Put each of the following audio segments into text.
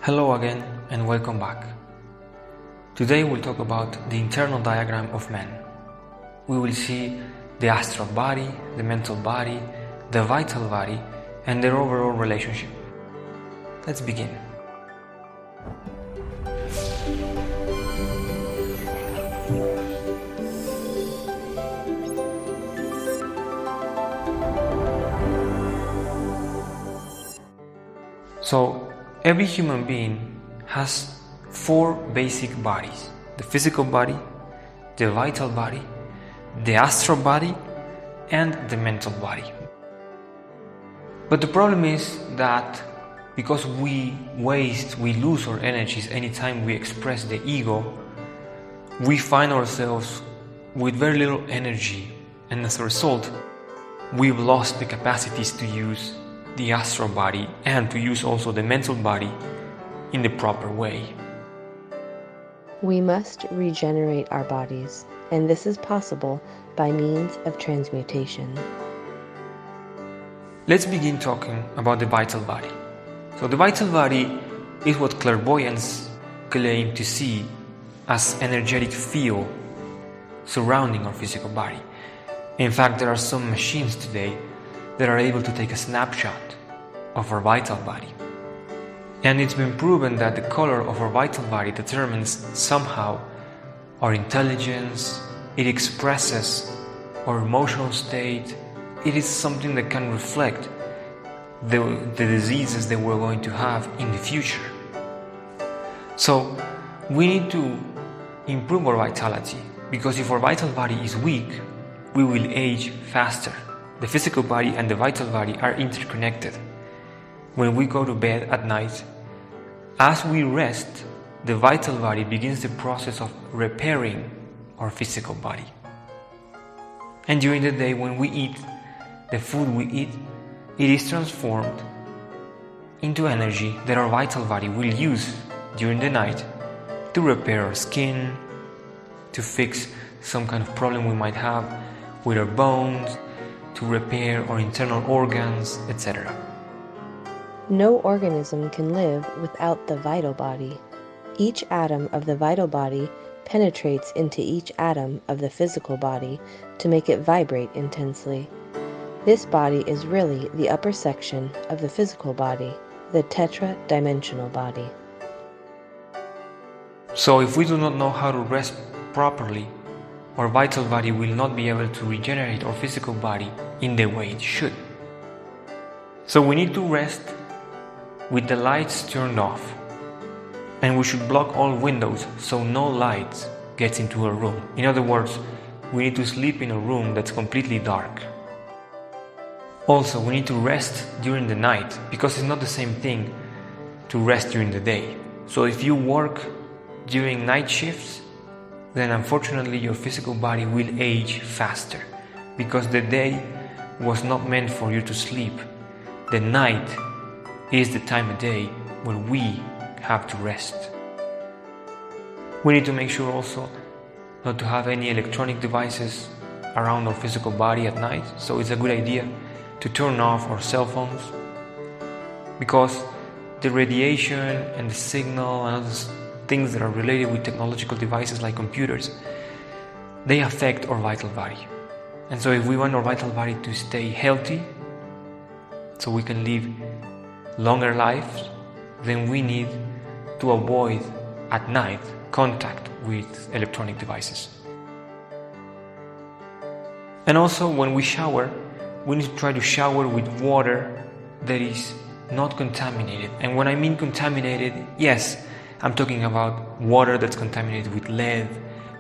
Hello again and welcome back. Today we'll talk about the internal diagram of man. We will see the astral body, the mental body, the vital body, and their overall relationship. Let's begin. So, every human being has four basic bodies: the physical body, the vital body, the astral body, and the mental body. But the problem is that because we lose our energies anytime we express the ego, we find ourselves with very little energy, and as a result, we've lost the capacities to use the astral body and to use also the mental body in the proper way. We must regenerate our bodies, and this is possible by means of transmutation. Let's begin talking about the vital body. So the vital body is what clairvoyants claim to see as energetic field surrounding our physical body. In fact, there are some machines today that are able to take a snapshot of our vital body. And it's been proven that the color of our vital body determines somehow our intelligence, it expresses our emotional state, it is something that can reflect the diseases that we're going to have in the future. So we need to improve our vitality, because if our vital body is weak, we will age faster. The physical body and the vital body are interconnected. When we go to bed at night, as we rest, the vital body begins the process of repairing our physical body. And during the day, when we eat, the food we eat, it is transformed into energy that our vital body will use during the night to repair our skin, to fix some kind of problem we might have with our bones, to repair our internal organs, etc. No organism can live without the vital body. Each atom of the vital body penetrates into each atom of the physical body to make it vibrate intensely. This body is really the upper section of the physical body, the tetra-dimensional body. So if we do not know how to rest properly, our vital body will not be able to regenerate our physical body in the way it should. So we need to rest with the lights turned off, and we should block all windows so no light gets into a room. In other words, we need to sleep in a room that's completely dark. Also, we need to rest during the night, because it's not the same thing to rest during the day. So if you work during night shifts, then unfortunately your physical body will age faster, because the day was not meant for you to sleep. The night is the time of day where we have to rest. We need to make sure also not to have any electronic devices around our physical body at night. So it's a good idea to turn off our cell phones, because the radiation and the signal and other things that are related with technological devices like computers, they affect our vital body. And so if we want our vital body to stay healthy, so we can live longer lives, then we need to avoid at night contact with electronic devices. And also when we shower, we need to try to shower with water that is not contaminated. And when I mean contaminated, yes, I'm talking about water that's contaminated with lead,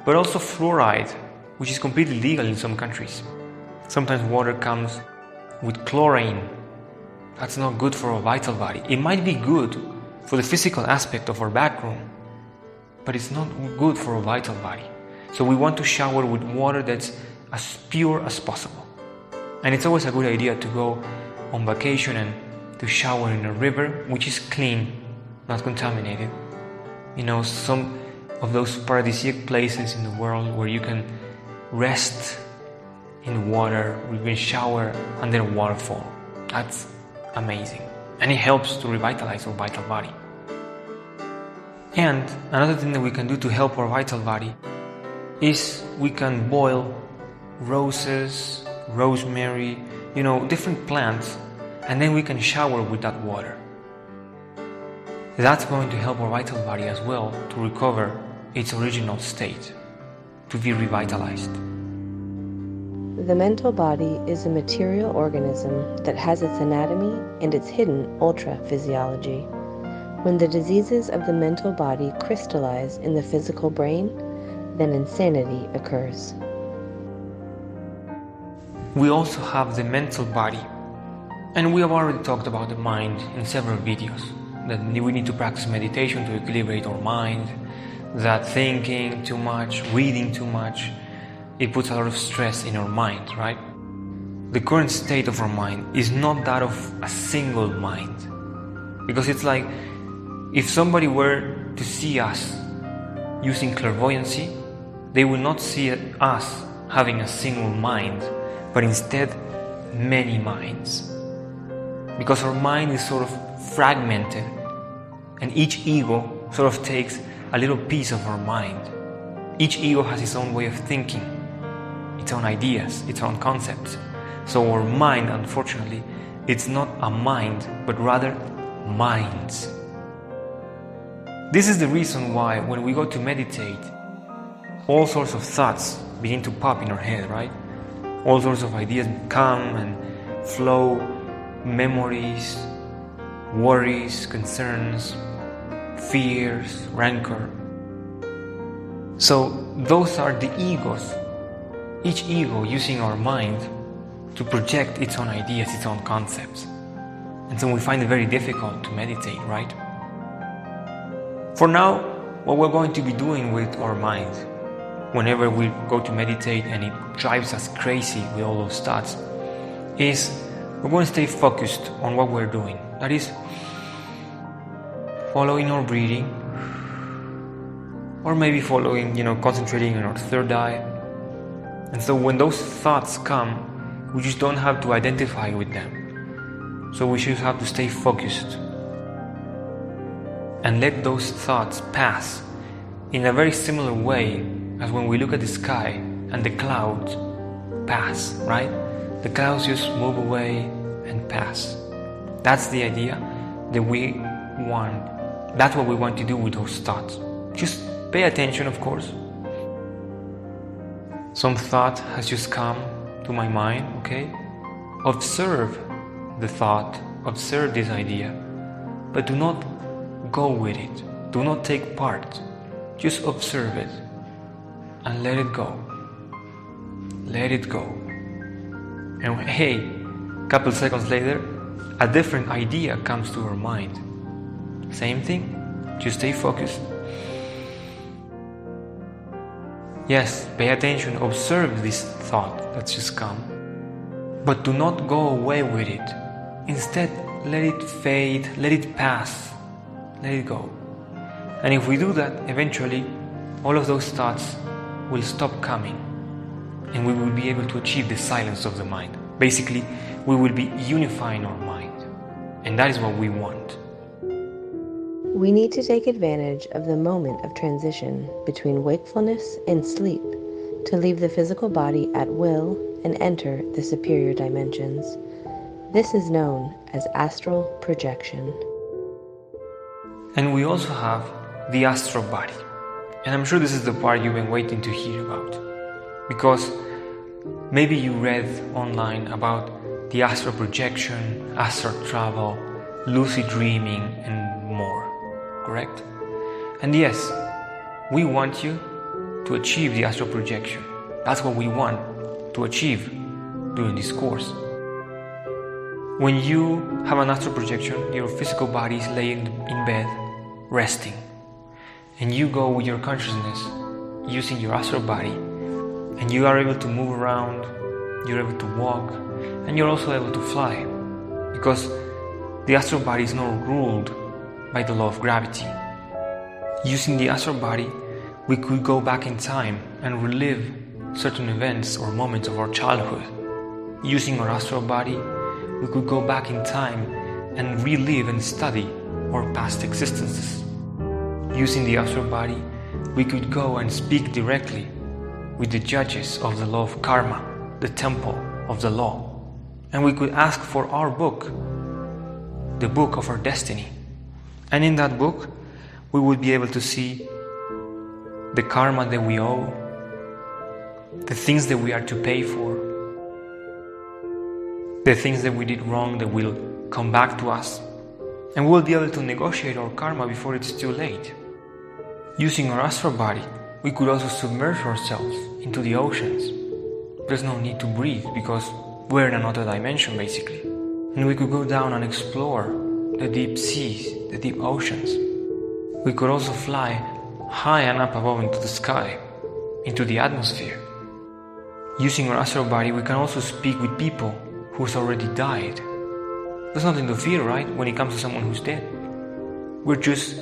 but also fluoride, which is completely legal in some countries. Sometimes water comes with chlorine. That's not good for our vital body. It might be good for the physical aspect of our bathroom, but it's not good for our vital body. So we want to shower with water that's as pure as possible. And it's always a good idea to go on vacation and to shower in a river which is clean, not contaminated. You know, some of those paradisiac places in the world where you can rest in water, we can shower under a waterfall. That's amazing, and it helps to revitalize our vital body. And another thing that we can do to help our vital body is we can boil roses, rosemary, different plants, and then we can shower with that water. That's going to help our vital body as well to recover its original state, to be revitalized. The mental body is a material organism that has its anatomy and its hidden ultra-physiology. When the diseases of the mental body crystallize in the physical brain, then insanity occurs. We also have the mental body, and we have already talked about the mind in several videos, that we need to practice meditation to equilibrate our mind, that thinking too much, reading too much, it puts a lot of stress in our mind, right? The current state of our mind is not that of a single mind, because it's like if somebody were to see us using clairvoyancy, they will not see us having a single mind, but instead many minds. Because our mind is sort of fragmented, and each ego sort of takes a little piece of our mind. Each ego has its own way of thinking, its own ideas, its own concepts. So our mind, unfortunately, it's not a mind, but rather minds. This is the reason why when we go to meditate, all sorts of thoughts begin to pop in our head, right? All sorts of ideas come and flow, memories, worries, concerns, fears, rancor. So those are the egos, each ego using our mind to project its own ideas, its own concepts. And so we find it very difficult to meditate, right? For now, what we're going to be doing with our mind, whenever we go to meditate and it drives us crazy with all those thoughts, is we're going to stay focused on what we're doing. That is, following our breathing, or maybe following, concentrating on our third eye. And so when those thoughts come, we just don't have to identify with them. So we just have to stay focused and let those thoughts pass in a very similar way as when we look at the sky and the clouds pass, right? The clouds just move away and pass. That's the idea that we want. That's what we want to do with those thoughts. Just pay attention, of course. Some thought has just come to my mind, okay? Observe the thought, observe this idea, but do not go with it. Do not take part. Just observe it and let it go. Let it go. And hey, a couple seconds later, a different idea comes to our mind. Same thing, just stay focused. Yes, pay attention, observe this thought that's just come. But do not go away with it. Instead, let it fade, let it pass, let it go. And if we do that, eventually, all of those thoughts will stop coming, and we will be able to achieve the silence of the mind. Basically, we will be unifying our mind, and that is what we want. We need to take advantage of the moment of transition between wakefulness and sleep to leave the physical body at will and enter the superior dimensions. This is known as astral projection. And we also have the astral body. And I'm sure this is the part you've been waiting to hear about. Because maybe you read online about the astral projection, astral travel, lucid dreaming, and more. Correct? And yes, we want you to achieve the astral projection. That's what we want to achieve during this course. When you have an astral projection, your physical body is laying in bed, resting. And you go with your consciousness using your astral body, and you are able to move around, you're able to walk, and you're also able to fly. Because the astral body is not ruled by the law of gravity. Using the astral body, we could go back in time and relive certain events or moments of our childhood. Using our astral body, we could go back in time and relive and study our past existences. using the astral body, we could go and speak directly with the judges of the law of karma, the temple of the law, and we could ask for our book, the book of our destiny. And in that book, we would be able to see the karma that we owe, the things that we are to pay for, the things that we did wrong that will come back to us, and we'll be able to negotiate our karma before it's too late. Using our astral body, we could also submerge ourselves into the oceans. There's no need to breathe because we're in another dimension basically. And we could go down and explore the deep seas, the deep oceans. We could also fly high and up above into the sky, into the atmosphere. Using our astral body, we can also speak with people who's already died. There's nothing to fear, right, when it comes to someone who's dead. We're just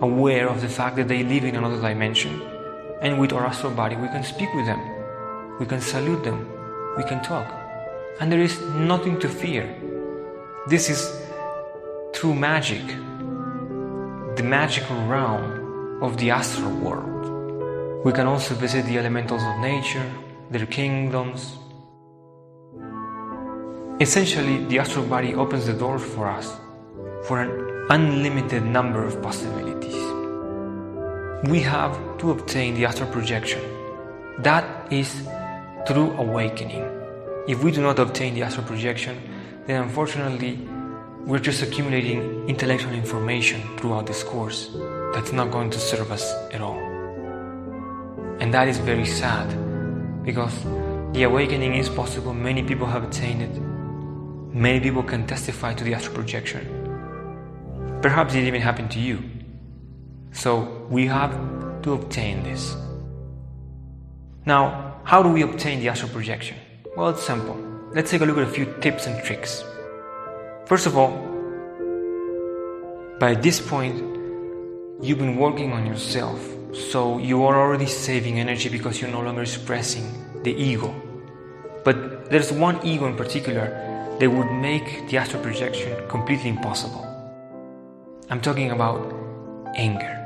aware of the fact that they live in another dimension, and with our astral body we can speak with them, we can salute them, we can talk, and there is nothing to fear. This is true magic, the magical realm of the astral world. We can also visit the elementals of nature, their kingdoms. Essentially, the astral body opens the doors for us for an unlimited number of possibilities. We have to obtain the astral projection. That is true awakening. If we do not obtain the astral projection, then unfortunately we're just accumulating intellectual information throughout this course that's not going to serve us at all. And that is very sad, because the awakening is possible. Many people have attained it. Many people can testify to the astral projection. Perhaps it even happened to you. So we have to obtain this. Now, how do we obtain the astral projection? Well, it's simple. Let's take a look at a few tips and tricks. First of all, by this point, you've been working on yourself. So you are already saving energy because you're no longer expressing the ego. But there's one ego in particular that would make the astral projection completely impossible. I'm talking about anger.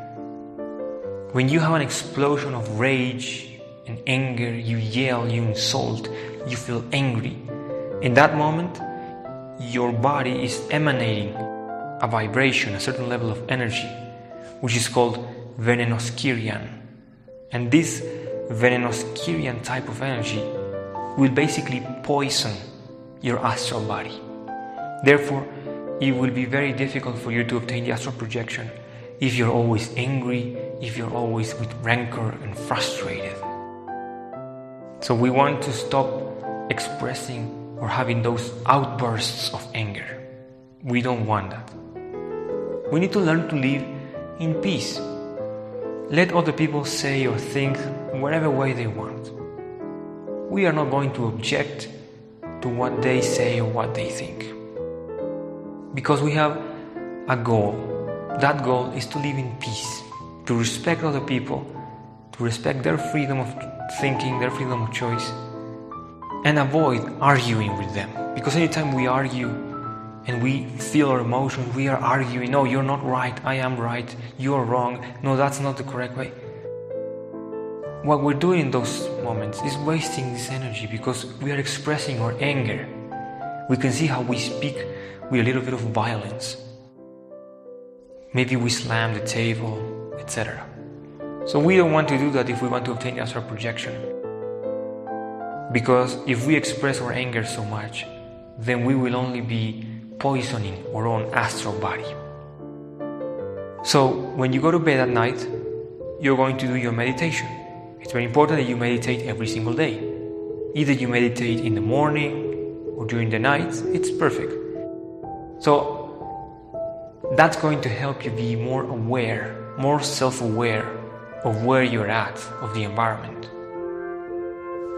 When you have an explosion of rage and anger, you yell, you insult, you feel angry. In that moment, your body is emanating a vibration, a certain level of energy, which is called Venenoskirian. And this Venenoskirian type of energy will basically poison your astral body. Therefore, it will be very difficult for you to obtain the astral projection if you're always angry, if you're always with rancor and frustrated. So we want to stop expressing or having those outbursts of anger. We don't want that. We need to learn to live in peace. Let other people say or think whatever way they want. We are not going to object to what they say or what they think, because we have a goal. That goal is to live in peace, to respect other people, to respect their freedom of thinking, their freedom of choice, and avoid arguing with them. Because anytime we argue and we feel our emotions, we are arguing, no, you're not right, I am right, you're wrong, no, that's not the correct way. What we're doing in those moments is wasting this energy, because we are expressing our anger. We can see how we speak with a little bit of violence. Maybe we slam the table, etc. So we don't want to do that if we want to obtain the astral projection. Because if we express our anger so much, then we will only be poisoning our own astral body. So when you go to bed at night, you're going to do your meditation. It's very important that you meditate every single day. Either you meditate in the morning or during the night, it's perfect. So that's going to help you be more aware, more self-aware of where you're at, of the environment.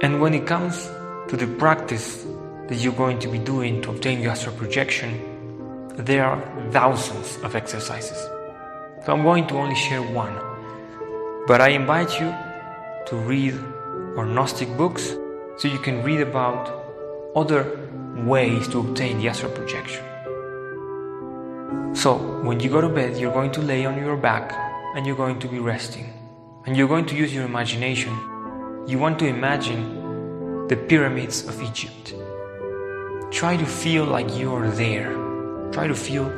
And when it comes to the practice that you're going to be doing to obtain the astral projection, there are thousands of exercises. So I'm going to only share one. But I invite you to read our Gnostic books so you can read about other ways to obtain the astral projection. So when you go to bed, you're going to lay on your back and you're going to be resting. And you're going to use your imagination. You want to imagine the pyramids of Egypt. Try to feel like you're there. Try to feel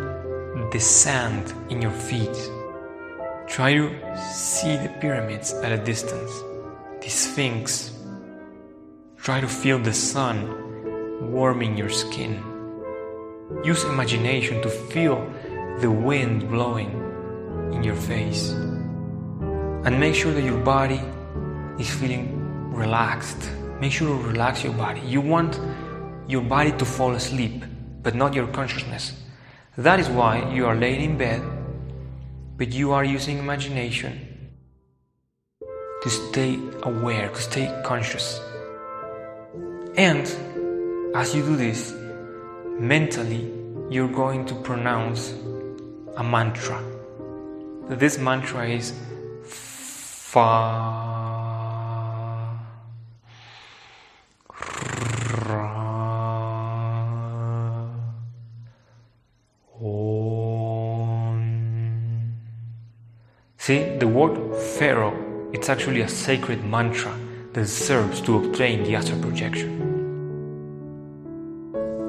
the sand in your feet. Try to see the pyramids at a distance, the Sphinx. Try to feel the sun warming your skin. Use imagination to feel the wind blowing in your face. And make sure that your body is feeling relaxed. Make sure to relax your body. You want your body to fall asleep, but not your consciousness. That is why you are laying in bed, but you are using imagination to stay aware, to stay conscious. And as you do this, mentally, you're going to pronounce a mantra. This mantra is Fa See, the word Pharaoh, it's actually a sacred mantra that serves to obtain the astral projection.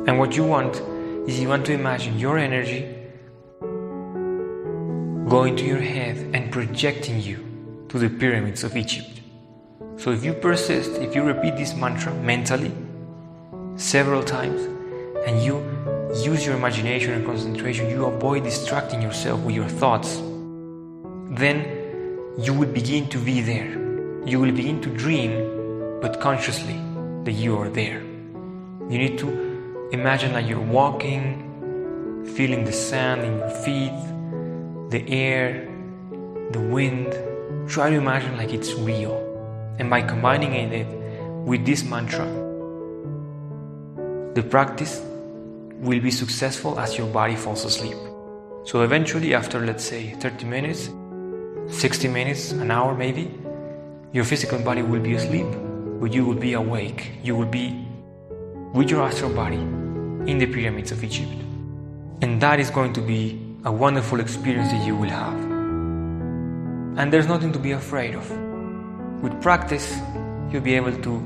And what you want is you want to imagine your energy going to your head and projecting you to the pyramids of Egypt. So if you persist, if you repeat this mantra mentally several times, and you use your imagination and concentration, you avoid distracting yourself with your thoughts, then you will begin to be there. You will begin to dream, but consciously, that you are there. You need to imagine that you're walking, feeling the sand in your feet, the air, the wind. Try to imagine like it's real. And by combining it with this mantra, the practice will be successful as your body falls asleep. So eventually, after let's say 30 minutes, 60 minutes, an hour maybe, your physical body will be asleep, but you will be awake. You will be with your astral body in the pyramids of Egypt. And that is going to be a wonderful experience that you will have. And there's nothing to be afraid of. With practice, you'll be able to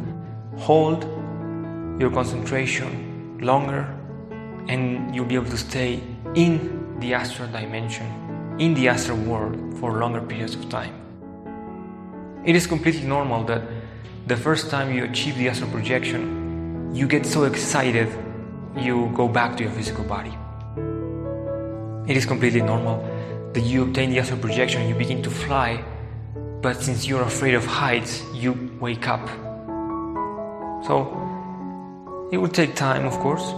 hold your concentration longer, and you'll be able to stay in the astral dimension, in the astral world, for longer periods of time. It is completely normal that the first time you achieve the astral projection, you get so excited, you go back to your physical body. It is completely normal that you obtain the astral projection and you begin to fly, but since you're afraid of heights, you wake up. So, it will take time, of course,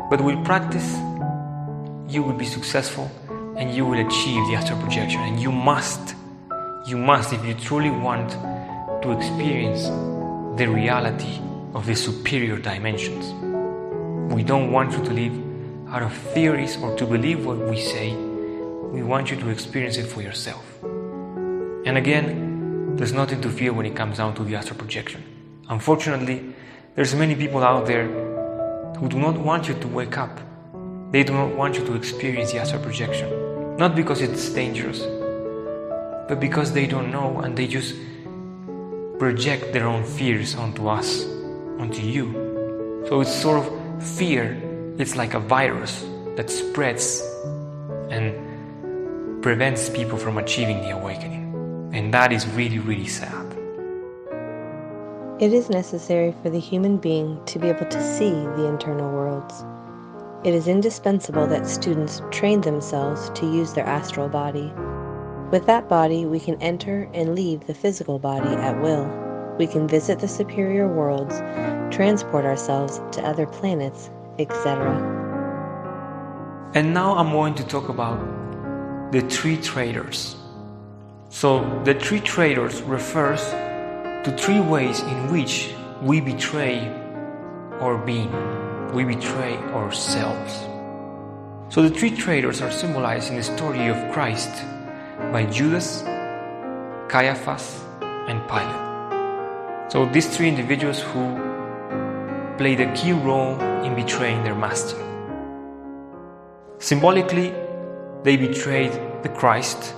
but with practice, you will be successful and you will achieve the astral projection. And you must, if you truly want to experience the reality of the superior dimensions. We don't want you to live out of theories or to believe what we say. We want you to experience it for yourself. And again, there's nothing to fear when it comes down to the astral projection. Unfortunately, there's many people out there who do not want you to wake up. They do not want you to experience the astral projection. Not because it's dangerous, but because they don't know and they just project their own fears onto us, onto you. So it's sort of fear. It's like a virus that spreads and prevents people from achieving the awakening. And that is really, really sad. It is necessary for the human being to be able to see the internal worlds. It is indispensable that students train themselves to use their astral body. With that body, we can enter and leave the physical body at will. We can visit the superior worlds, transport ourselves to other planets, etc. And now I'm going to talk about the three traders. So the three traders refers to three ways in which we betray our being. We betray ourselves. So the three traders are symbolized in the story of Christ by Judas, Caiaphas, and Pilate. So these three individuals who played a key role in betraying their master. Symbolically, they betrayed the Christ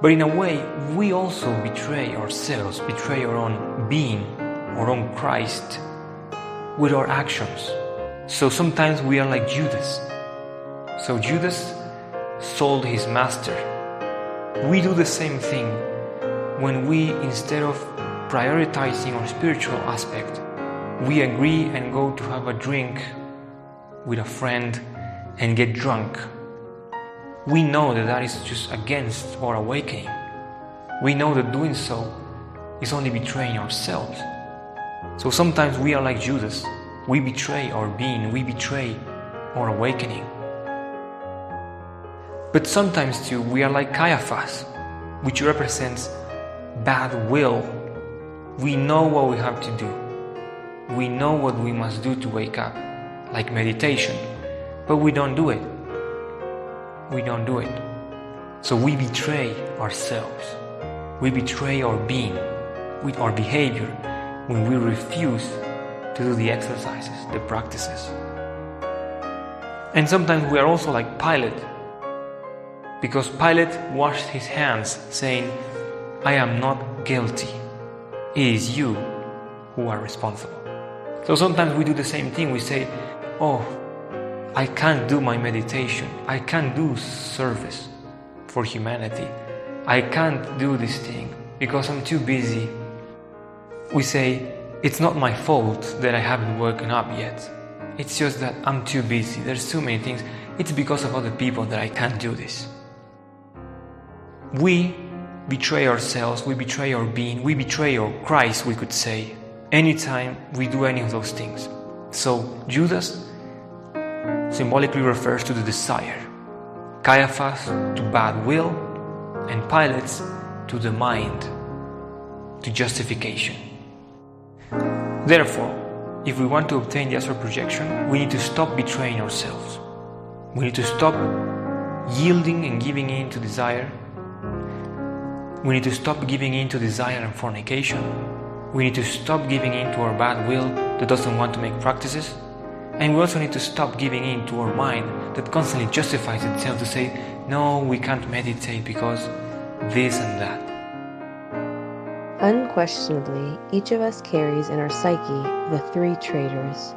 But in a way, we also betray ourselves, betray our own being, our own Christ, with our actions. So sometimes we are like Judas. So Judas sold his master. We do the same thing when we, instead of prioritizing our spiritual aspect, we agree and go to have a drink with a friend and get drunk. We know that that is just against our awakening. We know that doing so is only betraying ourselves. So sometimes we are like Judas. We betray our being, we betray our awakening. But sometimes too, we are like Caiaphas, which represents bad will. We know what we have to do. We know what we must do to wake up, like meditation, but we don't do it. We don't do it. So we betray ourselves. We betray our being with our behavior when we refuse to do the exercises, the practices. And sometimes we are also like Pilate, because Pilate washed his hands saying, I am not guilty. It is you who are responsible. So sometimes we do the same thing. We say, oh, I can't do my meditation. I can't do service for humanity. I can't do this thing because I'm too busy. We say, it's not my fault that I haven't woken up yet. It's just that I'm too busy. There's too many things. It's because of other people that I can't do this. We betray ourselves, we betray our being, we betray our Christ, we could say, anytime we do any of those things. So Judas symbolically refers to the desire, Caiaphas to bad will, and Pilate to the mind, to justification. Therefore, if we want to obtain the astral projection, we need to stop betraying ourselves. We need to stop yielding and giving in to desire. We need to stop giving in to desire and fornication. We need to stop giving in to our bad will that doesn't want to make practices. And we also need to stop giving in to our mind that constantly justifies itself to say, no, we can't meditate because this and that. Unquestionably, each of us carries in our psyche the three traitors: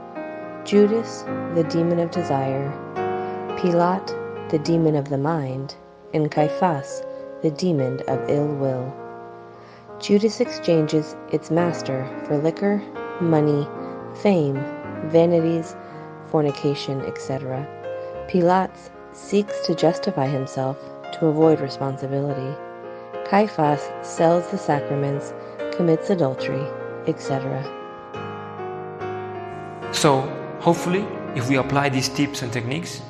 Judas, the demon of desire; Pilate, the demon of the mind; and Caiaphas, the demon of ill will. Judas exchanges its master for liquor, money, fame, vanities, fornication, etc. Pilate seeks to justify himself to avoid responsibility. Caiaphas sells the sacraments, commits adultery, etc. So, hopefully, if we apply these tips and techniques,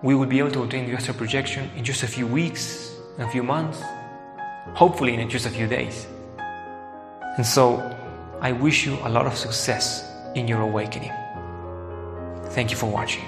we will be able to obtain the astral projection in just a few weeks, a few months, hopefully in just a few days. And so, I wish you a lot of success in your awakening. Thank you for watching.